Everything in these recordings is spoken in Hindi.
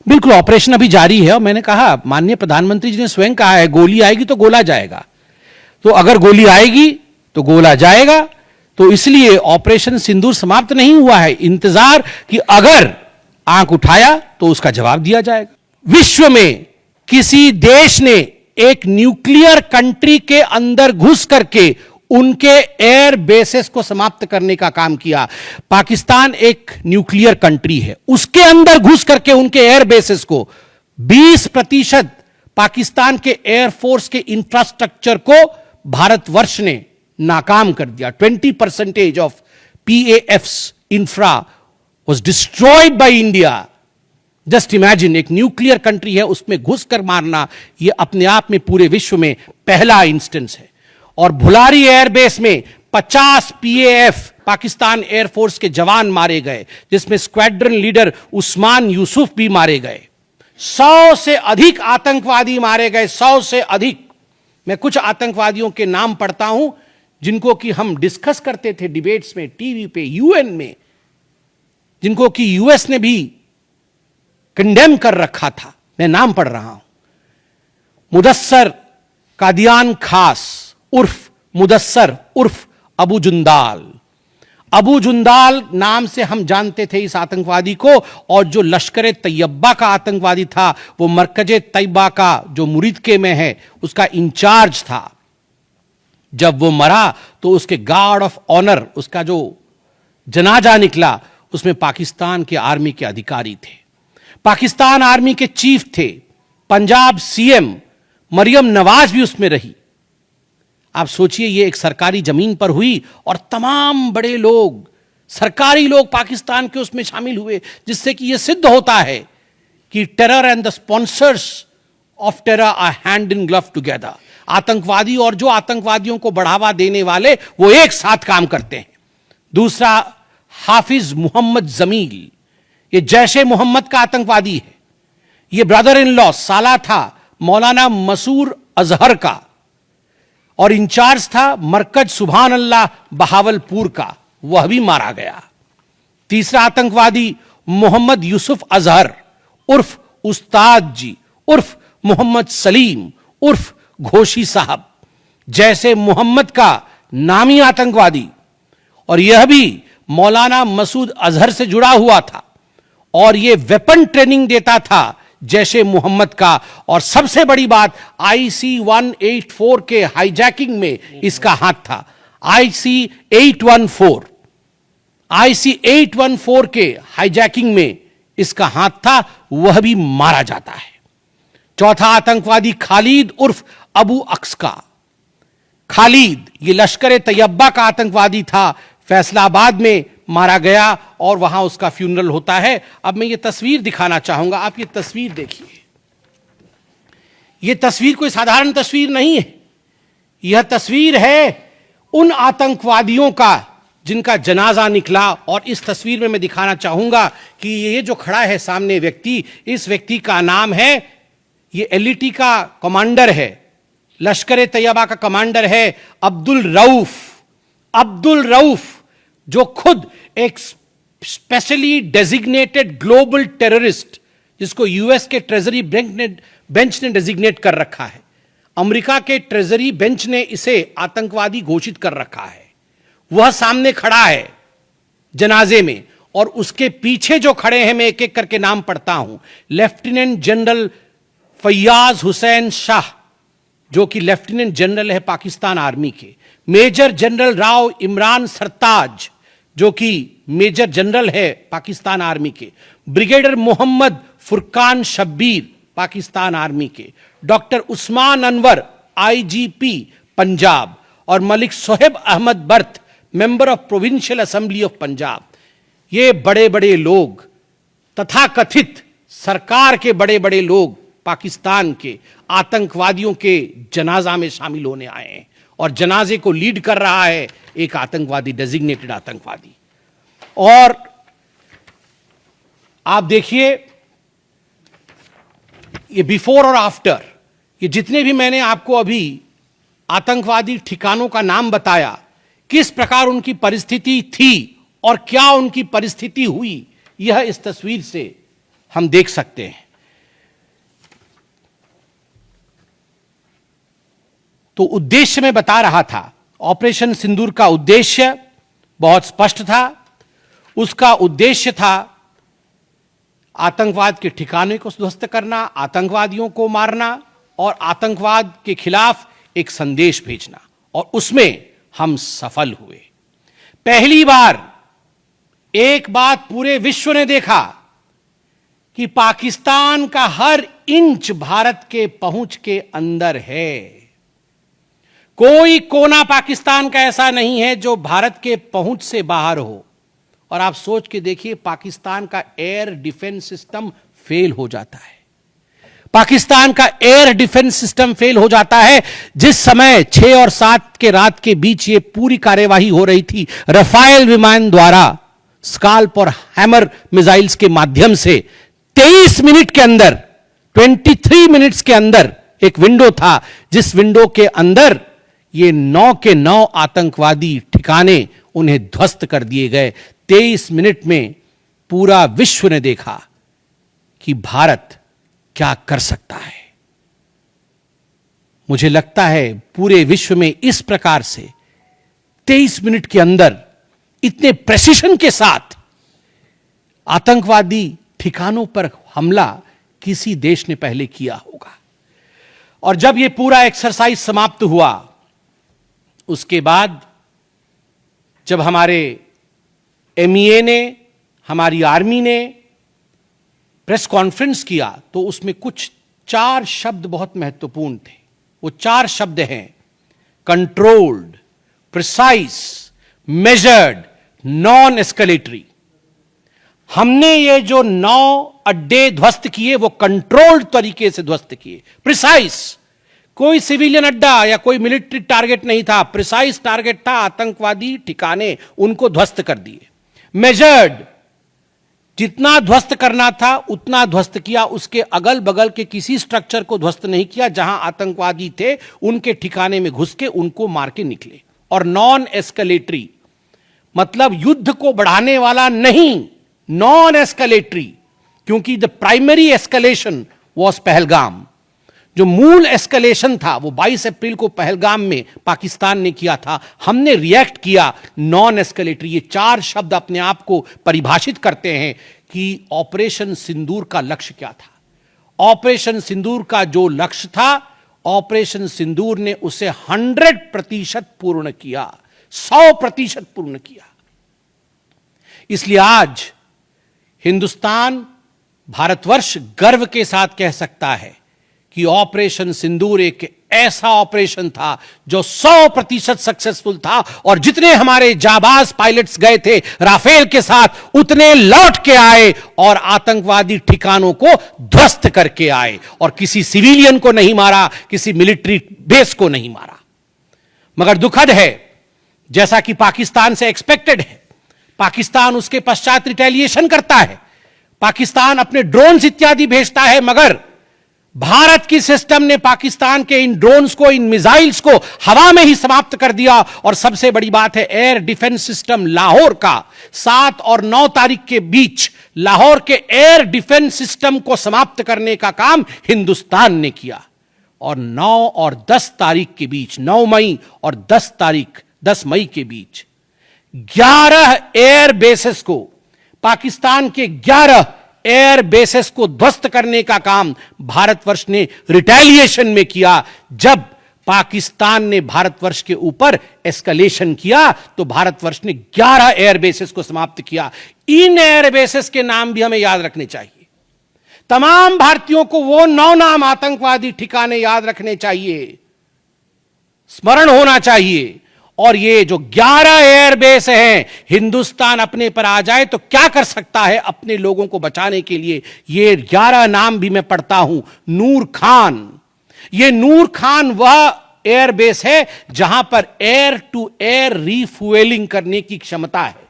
बिल्कुल, ऑपरेशन अभी जारी है और मैंने कहा, माननीय प्रधानमंत्री जी ने स्वयं कहा है, गोली आएगी तो गोला जाएगा। तो अगर गोली आएगी तो गोला जाएगा। तो इसलिए ऑपरेशन सिंदूर समाप्त नहीं हुआ है, इंतजार कि अगर आंख उठाया तो उसका जवाब दिया जाएगा। विश्व में किसी देश ने एक न्यूक्लियर कंट्री के अंदर घुस करके उनके एयर बेसेस को समाप्त करने का काम किया। पाकिस्तान एक न्यूक्लियर कंट्री है, उसके अंदर घुस करके उनके एयर बेसेस को 20% पाकिस्तान के एयरफोर्स के इंफ्रास्ट्रक्चर को भारतवर्ष ने नाकाम कर दिया। 20% of PAF's infra was destroyed by India. Just imagine, एक न्यूक्लियर कंट्री है, उसमें घुसकर मारना, यह अपने आप में पूरे विश्व में पहला इंस्टेंस है। और भुलारी एयरबेस में 50 PAF पाकिस्तान एयरफोर्स के जवान मारे गए, जिसमें स्क्वाड्रन लीडर उस्मान यूसुफ भी मारे गए। 100 से अधिक आतंकवादी मारे गए, 100 से अधिक। मैं कुछ आतंकवादियों के नाम पढ़ता हूं जिनको कि हम डिस्कस करते थे डिबेट्स में, टीवी पे, UN में, जिनको कि US ने भी कंडेम कर रखा था। मैं नाम पढ़ रहा हूं। मुदस्सर कादियान खास उर्फ मुदस्सर उर्फ अबू जुंदाल। अबू जुंदाल नाम से हम जानते थे इस आतंकवादी को, और जो लश्कर तैयबा का आतंकवादी था, वो मरकज तैयबा का जो मुरीदके में है, उसका इंचार्ज था। जब वो मरा तो उसके गार्ड ऑफ ऑनर, उसका जो जनाजा निकला, उसमें पाकिस्तान के आर्मी के अधिकारी थे, पाकिस्तान आर्मी के चीफ थे, पंजाब CM मरियम नवाज भी उसमें रही। आप सोचिए, ये एक सरकारी जमीन पर हुई और तमाम बड़े लोग, सरकारी लोग पाकिस्तान के उसमें शामिल हुए, जिससे कि यह सिद्ध होता है कि terror and the sponsors of terror are hand in glove together. आतंकवादी और जो आतंकवादियों को बढ़ावा देने वाले, वो एक साथ काम करते हैं। दूसरा, हाफिज मोहम्मद जमील, ये जैशे मोहम्मद का आतंकवादी है। ये ब्रदर इन लॉ साला था मौलाना मसूर अजहर का, और इंचार्ज था मरकज सुभान अल्लाह बहावलपुर का, वह भी मारा गया। तीसरा आतंकवादी मोहम्मद यूसुफ अजहर उर्फ उस्ताद जी उर्फ मोहम्मद सलीम उर्फ घोशी साहब, जैसे मोहम्मद का नामी आतंकवादी, और यह भी मौलाना मसूद अजहर से जुड़ा हुआ था, और यह वेपन ट्रेनिंग देता था जैशे मोहम्मद का। और सबसे बड़ी बात, IC-184 के हाईजैकिंग में इसका हाथ था। IC-814 के हाईजैकिंग में इसका हाथ था, वह भी मारा जाता है। चौथा आतंकवादी खालिद उर्फ अबू अक्स का। खालिद ये लश्कर तैयबा का आतंकवादी था, फैसलाबाद में मारा गया और वहां उसका फ्यूनरल होता है। अब मैं ये तस्वीर दिखाना चाहूंगा, आप ये तस्वीर देखिए। ये तस्वीर कोई साधारण तस्वीर नहीं है, यह तस्वीर है उन आतंकवादियों का जिनका जनाजा निकला। और इस तस्वीर में मैं दिखाना चाहूंगा कि ये जो खड़ा है सामने व्यक्ति, इस व्यक्ति का नाम है, ये LET का कमांडर है, लश्कर तैयबा का कमांडर है, अब्दुल रऊफ, जो खुद एक स्पेशली डेजिग्नेटेड ग्लोबल टेररिस्ट, जिसको US के ट्रेजरी बेंच ने डेजिग्नेट कर रखा है। अमेरिका के ट्रेजरी बेंच ने इसे आतंकवादी घोषित कर रखा है। वह सामने खड़ा है जनाजे में, और उसके पीछे जो खड़े हैं, मैं एक एक करके नाम पढ़ता हूं। लेफ्टिनेंट जनरल फैयाज हुसैन शाह, जो कि लेफ्टिनेंट जनरल है पाकिस्तान आर्मी के। मेजर जनरल राव इमरान सरताज, जो कि मेजर जनरल है पाकिस्तान आर्मी के। ब्रिगेडियर मोहम्मद फुरकान शब्बीर, पाकिस्तान आर्मी के। डॉक्टर उस्मान अनवर, IGP पंजाब, और Malik Sohaib Ahmed Barth, member of provincial assembly of Punjab. ये बड़े बड़े लोग, तथाकथित सरकार के बड़े बड़े लोग, पाकिस्तान के आतंकवादियों के जनाजा में शामिल होने आए हैं। और जनाजे को लीड कर रहा है एक आतंकवादी, डेजिग्नेटेड आतंकवादी। और आप देखिए, ये बिफोर और आफ्टर, ये जितने भी मैंने आपको अभी आतंकवादी ठिकानों का नाम बताया, किस प्रकार उनकी परिस्थिति थी और क्या उनकी परिस्थिति हुई, यह इस तस्वीर से हम देख सकते हैं। तो उद्देश्य में बता रहा था, ऑपरेशन सिंदूर का उद्देश्य बहुत स्पष्ट था। उसका उद्देश्य था आतंकवाद के ठिकाने को ध्वस्त करना, आतंकवादियों को मारना और आतंकवाद के खिलाफ एक संदेश भेजना, और उसमें हम सफल हुए। पहली बार एक बात पूरे विश्व ने देखा कि पाकिस्तान का हर इंच भारत के पहुंच के अंदर है। कोई कोना पाकिस्तान का ऐसा नहीं है जो भारत के पहुंच से बाहर हो। और आप सोच के देखिए, पाकिस्तान का एयर डिफेंस सिस्टम फेल हो जाता है। पाकिस्तान का एयर डिफेंस सिस्टम फेल हो जाता है जिस समय 6 और 7 के रात के बीच ये पूरी कार्यवाही हो रही थी। रफाल विमान द्वारा स्काल्प और हैमर मिसाइल्स के माध्यम से 23 मिनट के अंदर, 23 मिनट्स के अंदर एक विंडो था, जिस विंडो के अंदर ये 9 के 9 आतंकवादी ठिकाने उन्हें ध्वस्त कर दिए गए। 23 मिनट में पूरा विश्व ने देखा कि भारत क्या कर सकता है। मुझे लगता है पूरे विश्व में इस प्रकार से 23 मिनट के अंदर इतने प्रेसिशन के साथ आतंकवादी ठिकानों पर हमला किसी देश ने पहले किया होगा। और जब यह पूरा एक्सरसाइज समाप्त हुआ, उसके बाद जब हमारे एमईए ने, हमारी आर्मी ने प्रेस कॉन्फ्रेंस किया, तो उसमें कुछ 4 शब्द बहुत महत्वपूर्ण थे। वो 4 शब्द हैं controlled, precise, measured, non escalatory. हमने ये जो 9 अड्डे ध्वस्त किए वो कंट्रोल्ड तरीके से ध्वस्त किए। प्रिसाइज, कोई सिविलियन अड्डा या कोई मिलिट्री टारगेट नहीं था, प्रिसाइज टारगेट था, आतंकवादी ठिकाने, उनको ध्वस्त कर दिए। मेजर्ड, जितना ध्वस्त करना था उतना ध्वस्त किया, उसके अगल बगल के किसी स्ट्रक्चर को ध्वस्त नहीं किया। जहां आतंकवादी थे उनके ठिकाने में घुस के उनको मार के निकले। और नॉन एस्केलेटरी मतलब युद्ध को बढ़ाने वाला नहीं, नॉन एस्केलेटरी, क्योंकि the primary escalation was Pahalgam. जो मूल एस्केलेशन था वो 22 अप्रैल को पहलगाम में पाकिस्तान ने किया था। हमने रिएक्ट किया नॉन एस्केलेटरी। ये 4 शब्द अपने आप को परिभाषित करते हैं कि ऑपरेशन सिंदूर का लक्ष्य क्या था। ऑपरेशन सिंदूर का जो लक्ष्य था, ऑपरेशन सिंदूर ने उसे 100% पूर्ण किया, 100% पूर्ण किया। इसलिए आज हिंदुस्तान, भारतवर्ष गर्व के साथ कह सकता है कि ऑपरेशन सिंदूर एक ऐसा ऑपरेशन था जो 100% सक्सेसफुल था। और जितने हमारे जाबाज पायलट्स गए थे राफेल के साथ, उतने लौट के आए और आतंकवादी ठिकानों को ध्वस्त करके आए, और किसी सिविलियन को नहीं मारा, किसी मिलिट्री बेस को नहीं मारा। मगर दुखद है, जैसा कि पाकिस्तान से एक्सपेक्टेड है, पाकिस्तान उसके पश्चात रिटेलिएशन करता है, पाकिस्तान अपने ड्रोन्स इत्यादि भेजता है, मगर भारत की सिस्टम ने पाकिस्तान के इन ड्रोन्स को, इन मिसाइल्स को हवा में ही समाप्त कर दिया। और सबसे बड़ी बात है, एयर डिफेंस सिस्टम लाहौर का 7 और 9 तारीख के बीच लाहौर के एयर डिफेंस सिस्टम को समाप्त करने का काम हिंदुस्तान ने किया। और 9 और 10 तारीख के बीच, 9 मई और 10 मई के बीच 11 एयर बेसेस को, पाकिस्तान के 11 एयर बेसेस को ध्वस्त करने का काम भारतवर्ष ने रिटेलिएशन में किया। जब पाकिस्तान ने भारतवर्ष के ऊपर एस्केलेशन किया तो भारतवर्ष ने 11 एयर बेसेस को समाप्त किया। इन एयर बेसेस के नाम भी हमें याद रखने चाहिए। तमाम भारतीयों को वो 9 नाम आतंकवादी ठिकाने याद रखने चाहिए, स्मरण होना चाहिए। और ये जो 11 एयरबेस हैं, हिंदुस्तान अपने पर आ जाए तो क्या कर सकता है अपने लोगों को बचाने के लिए। ये 11 नाम भी मैं पढ़ता हूं। नूर खान, ये नूर खान वह एयरबेस है जहां पर एयर टू एयर रीफ्यूएलिंग करने की क्षमता है।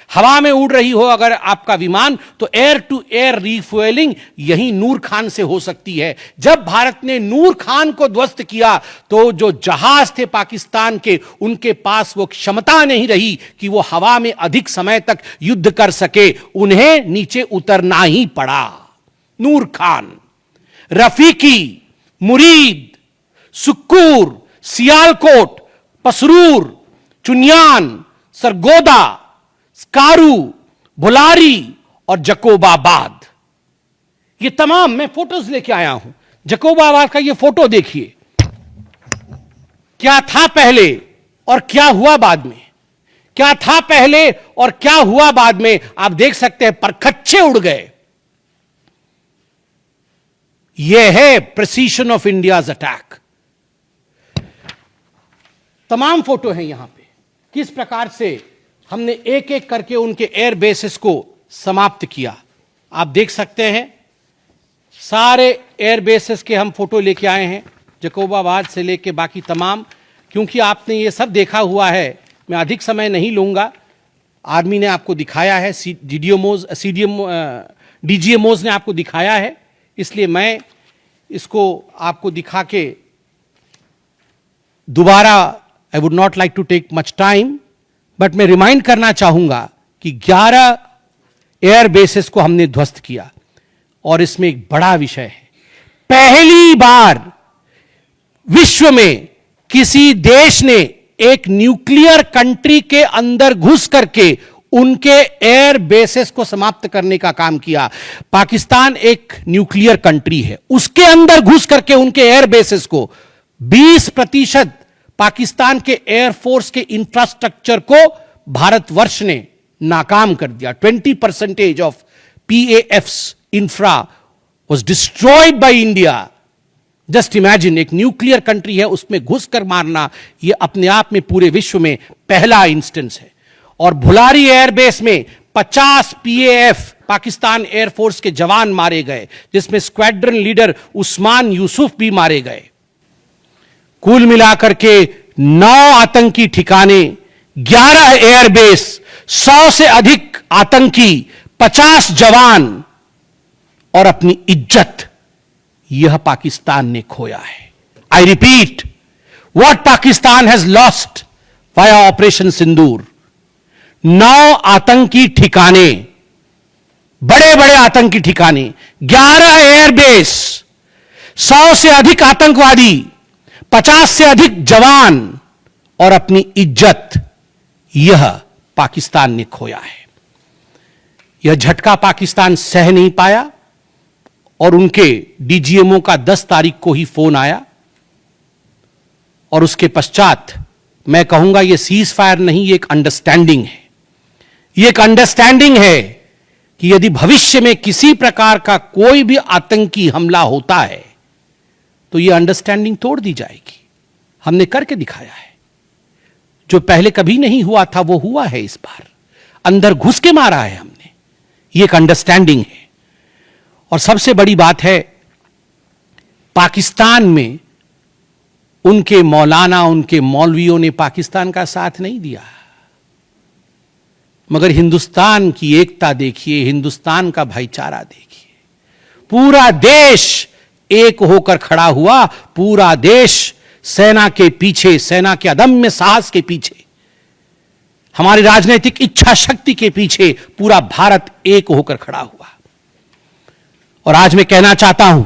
हवा में उड़ रही हो अगर आपका विमान, तो एयर टू एयर रीफ्यूएलिंग यही नूर खान से हो सकती है। जब भारत ने नूर खान को ध्वस्त किया तो जो जहाज थे पाकिस्तान के, उनके पास वो क्षमता नहीं रही कि वो हवा में अधिक समय तक युद्ध कर सके, उन्हें नीचे उतरना ही पड़ा। नूर खान, रफीकी, मुरीद, सुक्कूर, सियालकोट, पसरूर, चुनियान, सरगोदा, स्कारू, भुलारी और जकोबाबाद, ये तमाम मैं फोटोज लेके आया हूं। जकोबाबाद का ये फोटो देखिए, क्या था पहले और क्या हुआ बाद में, क्या था पहले और क्या हुआ बाद में, आप देख सकते हैं परखच्चे उड़ गए। यह है प्रिसीशन ऑफ इंडियाज अटैक। तमाम फोटो हैं यहां पे, किस प्रकार से हमने एक एक करके उनके एयर बेसिस को समाप्त किया। आप देख सकते हैं सारे एयर बेसिस के हम फोटो लेके आए हैं, जकोबाबाद से लेके बाकी तमाम, क्योंकि आपने ये सब देखा हुआ है, मैं अधिक समय नहीं लूंगा। आर्मी ने आपको दिखाया है, डीजीएमओज ने आपको दिखाया है, इसलिए मैं इसको आपको दिखा के दोबारा I would not like to take much time, but मैं रिमाइंड करना चाहूंगा कि 11 एयर बेसिस को हमने ध्वस्त किया। और इसमें एक बड़ा विषय है, पहली बार विश्व में किसी देश ने एक न्यूक्लियर कंट्री के अंदर घुस करके उनके एयर बेसिस को समाप्त करने का काम किया। पाकिस्तान एक न्यूक्लियर कंट्री है, उसके अंदर घुस करके उनके एयर बेसिस को 20% पाकिस्तान के एयरफोर्स के इंफ्रास्ट्रक्चर को भारतवर्ष ने नाकाम कर दिया। 20% of PAF's infra was destroyed by India. Just imagine, एक न्यूक्लियर कंट्री है, उसमें घुसकर मारना, यह अपने आप में पूरे विश्व में पहला इंस्टेंस है। और भुलारी एयरबेस में 50 PAF पाकिस्तान एयरफोर्स के जवान मारे गए, जिसमें स्क्वाड्रन लीडर उस्मान यूसुफ भी मारे गए। कुल मिलाकर के 9 आतंकी ठिकाने, 11 एयरबेस, 100 से अधिक आतंकी, 50 जवान और अपनी इज्जत, यह पाकिस्तान ने खोया है। I repeat, what Pakistan has lost via operation Sindoor. 9 आतंकी ठिकाने, बड़े बड़े आतंकी ठिकाने, 11 एयरबेस, 100 से अधिक आतंकवादी, 50 से अधिक जवान और अपनी इज्जत, यह पाकिस्तान ने खोया है। यह झटका पाकिस्तान सह नहीं पाया और उनके डीजीएमओ का 10 तारीख को ही फोन आया। और उसके पश्चात मैं कहूंगा यह सीज फायर नहीं, यह एक अंडरस्टैंडिंग है। यह एक अंडरस्टैंडिंग है कि यदि भविष्य में किसी प्रकार का कोई भी आतंकी हमला होता है तो यह अंडरस्टैंडिंग तोड़ दी जाएगी। हमने करके दिखाया है, जो पहले कभी नहीं हुआ था वो हुआ है इस बार। अंदर घुस के मारा है हमने, यह एक अंडरस्टैंडिंग है। और सबसे बड़ी बात है, पाकिस्तान में उनके मौलाना, उनके मौलवियों ने पाकिस्तान का साथ नहीं दिया, मगर हिंदुस्तान की एकता देखिए, हिंदुस्तान का भाईचारा देखिए। पूरा देश एक होकर खड़ा हुआ, पूरा देश सेना के पीछे, सेना के अदम्य साहस के पीछे, हमारी राजनीतिक इच्छा शक्ति के पीछे पूरा भारत एक होकर खड़ा हुआ। और आज मैं कहना चाहता हूं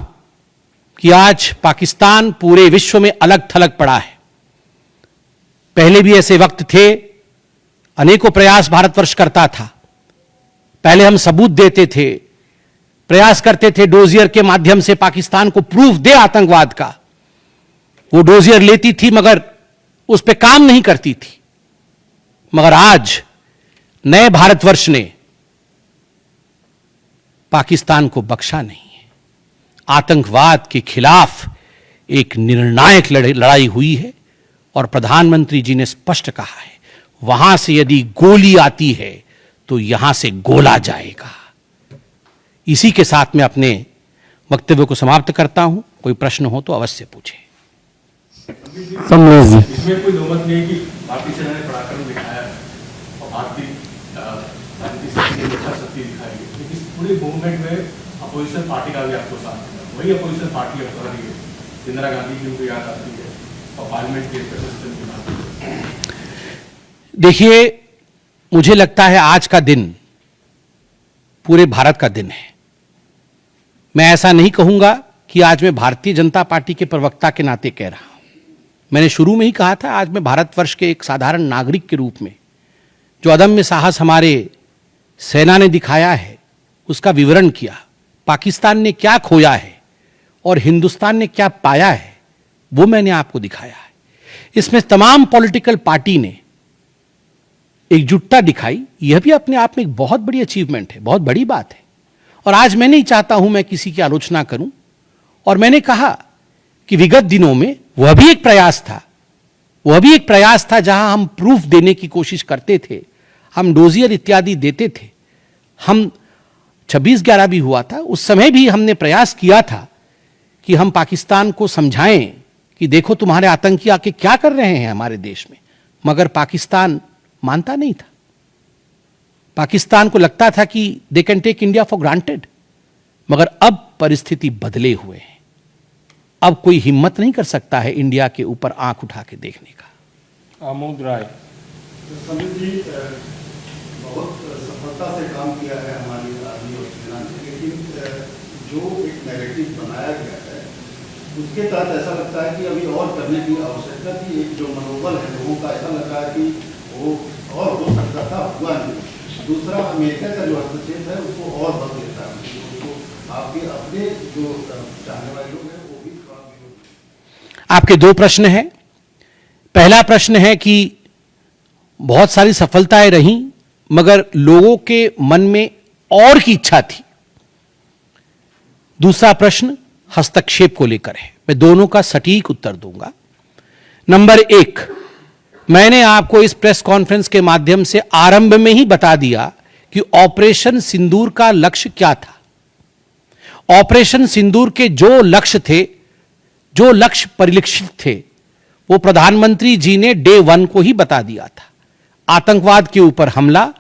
कि आज पाकिस्तान पूरे विश्व में अलग थलग पड़ा है। पहले भी ऐसे वक्त थे, अनेकों प्रयास भारतवर्ष करता था। पहले हम सबूत देते थे, प्रयास करते थे डोजियर के माध्यम से पाकिस्तान को प्रूफ दे आतंकवाद का। वो डोजियर लेती थी मगर उस पर काम नहीं करती थी। मगर आज नए भारतवर्ष ने पाकिस्तान को बख्शा नहीं है। आतंकवाद के खिलाफ एक निर्णायक लड़ाई हुई है और प्रधानमंत्री जी ने स्पष्ट कहा है, वहां से यदि गोली आती है तो यहां से गोला जाएगा। इसी के साथ मैं अपने वक्तव्य को समाप्त करता हूं। कोई प्रश्न हो तो अवश्य पूछें। इसमें कोई दो मत नहीं है कि भारतीय सेना ने पराक्रम दिखाया है और भारतीय शक्ति दिखाई है, लेकिन इस पूरे मूवमेंट में अपोजिशन पार्टी का भी आपको साथ है। वही अपोजिशन पार्टी अब कर रही है, इंदिरा गांधी की उनको याद आती है और पार्लियामेंट के सिस्टम की बात है। देखिए, मुझे लगता है आज का दिन पूरे भारत का दिन है। मैं ऐसा नहीं कहूंगा कि आज मैं भारतीय जनता पार्टी के प्रवक्ता के नाते कह रहा हूं। मैंने शुरू में ही कहा था, आज मैं भारतवर्ष के एक साधारण नागरिक के रूप में जो अदम्य साहस हमारे सेना ने दिखाया है उसका विवरण किया। पाकिस्तान ने क्या खोया है और हिंदुस्तान ने क्या पाया है वो मैंने आपको दिखाया है। इसमें तमाम पॉलिटिकल पार्टी ने एकजुटता दिखाई, यह भी अपने आप में एक बहुत बड़ी अचीवमेंट है, बहुत बड़ी बात है। और आज मैं नहीं चाहता हूं मैं किसी की आलोचना करूं, और मैंने कहा कि विगत दिनों में वह भी एक प्रयास था जहां हम प्रूफ देने की कोशिश करते थे, हम डोजियर इत्यादि देते थे, हम 26/11 भी हुआ था, उस समय भी हमने प्रयास किया था कि हम पाकिस्तान को समझाएं कि देखो तुम्हारे आतंकी आके क्या कर रहे हैं हमारे देश में, मगर पाकिस्तान मानता नहीं था। पाकिस्तान को लगता था कि they can take India for granted, मगर अब परिस्थिति बदले हुए हैं। अब कोई हिम्मत नहीं कर सकता है इंडिया के ऊपर आंख उठा के देखने का। आमोद राय। समीर जी, बहुत सफलता से काम किया है हमारी आर्मी और सेना ने, लेकिन जो एक नैरेटिव बनाया गया है उसके तहत ऐसा लगता है कि अभी और करने की आवश्यकता थी। एक जो मनोबल है लोगों का, ऐसा लग रहा है कि वो और हो सकता था, हुआ नहीं। दूसरा, अमेरिका का जो हस्तक्षेप है उसको और बल देता है, उसको आपके अपने जो चाहने वाले लोग हैं वो भी थोड़ा विरोध। आपके दो प्रश्न हैं। पहला प्रश्न है कि बहुत सारी सफलताएं रहीं मगर लोगों के मन में और की इच्छा थी। दूसरा प्रश्न हस्तक्षेप को लेकर है। मैं दोनों का सटीक उत्तर दूंगा। नंबर 1, मैंने आपको इस प्रेस कॉन्फ्रेंस के माध्यम से आरंभ में ही बता दिया कि ऑपरेशन सिंदूर का लक्ष्य क्या था। ऑपरेशन सिंदूर के जो लक्ष्य थे, जो लक्ष्य परिलक्षित थे, वो प्रधानमंत्री जी ने डे 1 को ही बता दिया था। आतंकवाद के ऊपर हमला,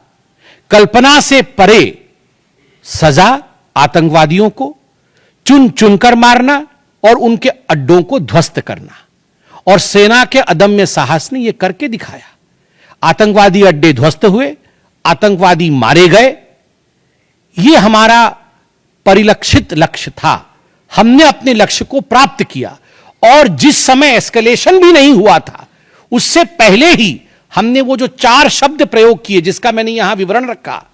कल्पना से परे सजा आतंकवादियों को, चुन चुनकर मारना और उनके अड्डों को ध्वस्त करना, और सेना के अदम्य साहस ने यह करके दिखाया। आतंकवादी अड्डे ध्वस्त हुए, आतंकवादी मारे गए। यह हमारा परिलक्षित लक्ष्य था। हमने अपने लक्ष्य को प्राप्त किया, और जिस समय एस्केलेशन भी नहीं हुआ था उससे पहले ही हमने वो जो 4 शब्द प्रयोग किए जिसका मैंने यहां विवरण रखा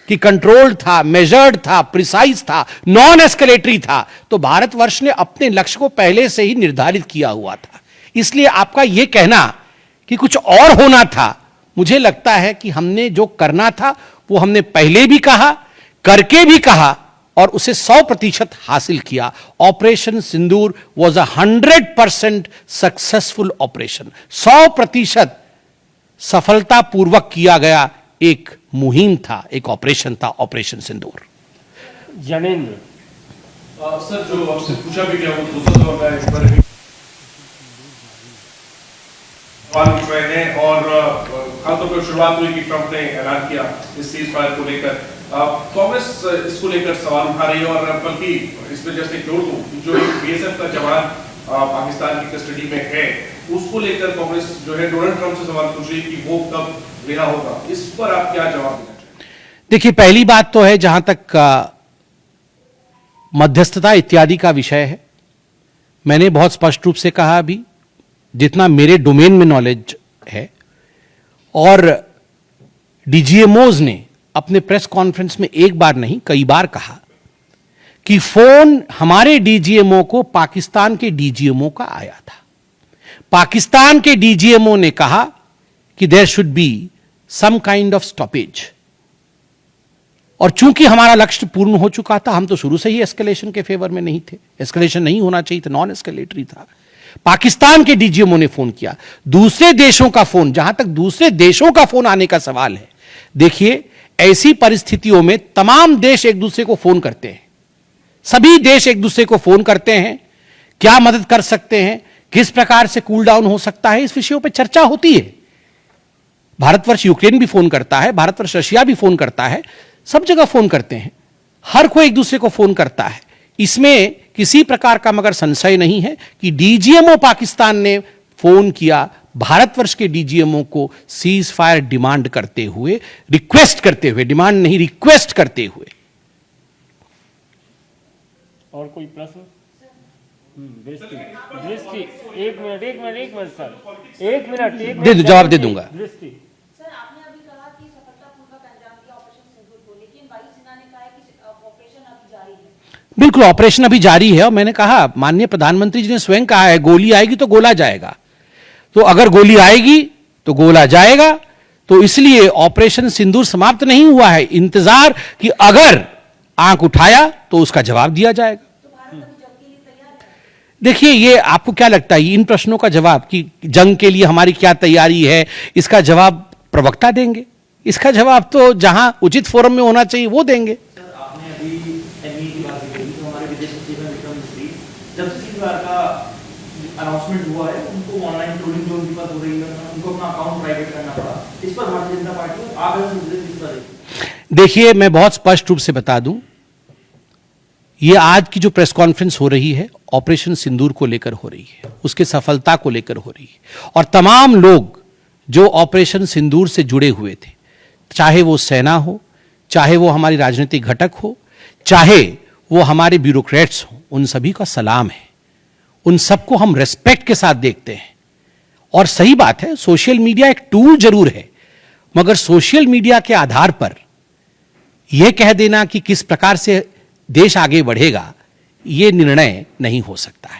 कि कंट्रोल्ड था, मेजर्ड था, प्रिसाइज था, नॉन एस्केलेटरी था, तो भारतवर्ष ने अपने लक्ष्य को पहले से ही निर्धारित किया हुआ था। इसलिए आपका यह कहना कि कुछ और होना था, मुझे लगता है कि हमने जो करना था वो हमने पहले भी कहा, करके भी कहा, और उसे 100% हासिल किया। Operation Sindoor was 100% successful operation. 100% सफलतापूर्वक किया गया एक मुहिम था, एक ऑपरेशन था ऑपरेशन सिंदूर। जनेंद्र। सर, जो आपसे पूछा भी गया वो दूसरा दौर का एक बार सवाल पूछ रहे हैं, और खासतौर पर शुरुआत हुई कि ट्रंप ने ऐलान किया इस सीज फायर को लेकर। कांग्रेस इसको लेकर सवाल उठा रही है, और बल्कि इसमें जस्ट एक जोड़ दूं, जो एक बीएसएफ का जवान पाकिस्तान की कस्टडी में है, उसको लेकर कांग्रेस जो है डोनाल्ड ट्रंप से सवाल पूछ रही है कि वो कब रिहा होगा। इस पर आप क्या जवाब देना चाहेंगे? देखिए, पहली बात तो है, जहां तक मध्यस्थता इत्यादि का विषय है, मैंने बहुत स्पष्ट रूप से कहा अभी, जितना मेरे डोमेन में नॉलेज है, और डीजीएमओज ने अपने प्रेस कॉन्फ्रेंस में एक बार नहीं कई बार कहा कि फोन हमारे डीजीएमओ को पाकिस्तान के डीजीएमओ का आया था। पाकिस्तान के डीजीएमओ ने कहा कि there should be some kind of stoppage, और चूंकि हमारा लक्ष्य पूर्ण हो चुका था, हम तो शुरू से ही एस्केलेशन के फेवर में नहीं थे, एस्केलेशन नहीं होना चाहिए था, नॉन एस्केलेटरी था। पाकिस्तान के डीजीएमओ ने फोन किया। दूसरे देशों का फोन, जहां तक दूसरे देशों का फोन आने का सवाल है, देखिए ऐसी परिस्थितियों में तमाम देश एक दूसरे को फोन करते हैं, सभी देश एक दूसरे को फोन करते हैं, क्या मदद कर सकते हैं, किस प्रकार से कूल डाउन हो सकता है, इस विषयों पर चर्चा होती है। भारतवर्ष यूक्रेन भी फोन करता है, भारतवर्ष रशिया भी फोन करता है, सब जगह फोन करते हैं, हर कोई एक दूसरे को फोन करता है। इसमें किसी प्रकार का मगर संशय नहीं है कि डीजीएमओ पाकिस्तान ने फोन किया भारतवर्ष के डीजीएमओ को सीज फायर डिमांड करते हुए, रिक्वेस्ट करते हुए, डिमांड नहीं रिक्वेस्ट करते हुए। और कोई प्रश्न? दृष्टि दृष्टि एक मिनट सर, एक मिनट दे दूं, जवाब दे दूंगा। दृष्टि सर, आपने अभी कहा कि सफलतापूर्वक अंजाम दिया ऑपरेशन सिंदूर को, लेकिन वायुसेना ने कहा है कि ऑपरेशन अभी जारी है। बिल्कुल, ऑपरेशन अभी जारी है और मैंने कहा, माननीय प्रधानमंत्री जी ने स्वयं कहा है, गोली आएगी तो गोला जाएगा। तो अगर गोली आएगी तो गोला जाएगा। तो इसलिए ऑपरेशन सिंदूर समाप्त नहीं हुआ है, इंतजार कि अगर आंख उठाया तो उसका जवाब दिया जाएगा। तो भारत अभी जंग के लिए तैयार है। देखिए, ये आपको क्या लगता है, इन प्रश्नों का जवाब कि जंग के लिए हमारी क्या तैयारी है, इसका जवाब प्रवक्ता देंगे। इसका जवाब तो जहां उचित फोरम में होना चाहिए वो देंगे। सर, आपने अभी एमई की बात कही, तो हमारे विदेश सचिव हैं विक्रम मिश्री, जब से इस बार का अनाउंसमेंट हुआ है, उनको ऑनलाइन ट्रोलिंग जो उनके पास हो रही है, उनको अपना अकाउंट प्राइवेट करना पड़ा। इस पर भारतीय जनता पार्टी आप किस पर? देखिए, मैं बहुत स्पष्ट रूप से बता दूं, ये आज की जो प्रेस कॉन्फ्रेंस हो रही है, ऑपरेशन सिंदूर को लेकर हो रही है, उसके सफलता को लेकर हो रही है। और तमाम लोग जो ऑपरेशन सिंदूर से जुड़े हुए थे, चाहे वो सेना हो, चाहे वो हमारी राजनीतिक घटक हो, चाहे वो हमारे ब्यूरोक्रेट्स हो, उन सभी का सलाम है। उन सबको हम रेस्पेक्ट के साथ देखते हैं। और सही बात है, सोशल मीडिया एक टूल जरूर है, मगर सोशल मीडिया के आधार पर यह कह देना कि किस प्रकार से देश आगे बढ़ेगा, यह निर्णय नहीं हो सकता है।